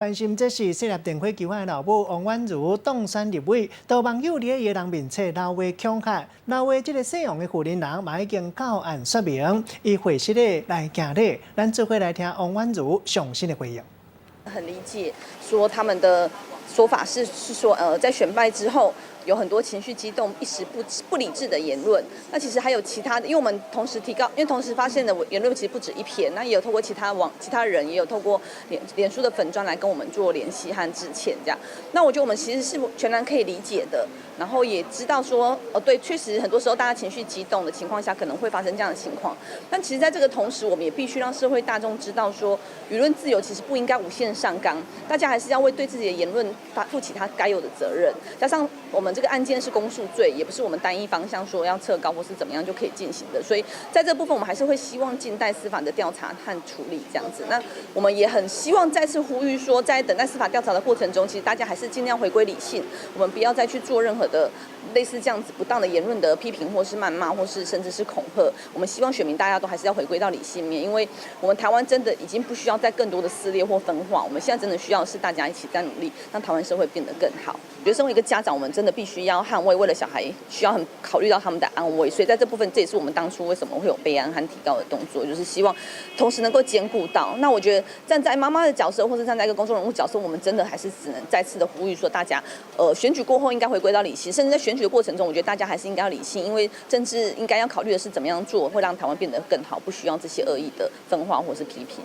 关心这是设立电火球案的老母王婉如当选立委，多网友伫个人面册闹话恐吓，闹话这个姓王的负责人嘛已经到案说明，伊会实的来行礼，咱做伙来听王婉如详细的回应。很理解，说他们的说法是说，在选败之后有很多情绪激动、一时不理智的言论。那其实还有其他的，因为我们同时提高，因为同时发现的言论其实不止一篇，那也有透过其他人，也有透过脸书的粉专来跟我们做联系和致歉这样。那我觉得我们其实是全然可以理解的，然后也知道说，对，确实很多时候大家情绪激动的情况下，可能会发生这样的情况。但其实在这个同时，我们也必须让社会大众知道说，舆论自由其实不应该无限上纲，大家还是要为对自己的言论负起他该有的责任。加上我们这个案件是公诉罪，也不是我们单一方向说要撤告或是怎么样就可以进行的，所以在这部分我们还是会希望静待司法的调查和处理这样子。那我们也很希望再次呼吁说，在等待司法调查的过程中，其实大家还是尽量回归理性，我们不要再去做任何的类似这样子不当的言论的批评或是谩骂，或是甚至是恐吓。我们希望选民大家都还是要回归到理性面，因为我们台湾真的已经不需要再更多的撕裂或分化，我们现在真的需要的是大家一起在努力，让台湾社会变得更好。我觉得身为一个家长，我们真的必须要捍卫，为了小孩需要很考虑到他们的安危，所以在这部分，这也是我们当初为什么会有备案和提高的动作，就是希望同时能够兼顾到。那我觉得站在妈妈的角色，或是站在一个公众人物角色，我们真的还是只能再次的呼吁说，大家选举过后应该回归到理性，甚至在选举的过程中，我觉得大家还是应该要理性，因为政治应该要考虑的是怎么样做会让台湾变得更好，不需要这些恶意的分化或是批评。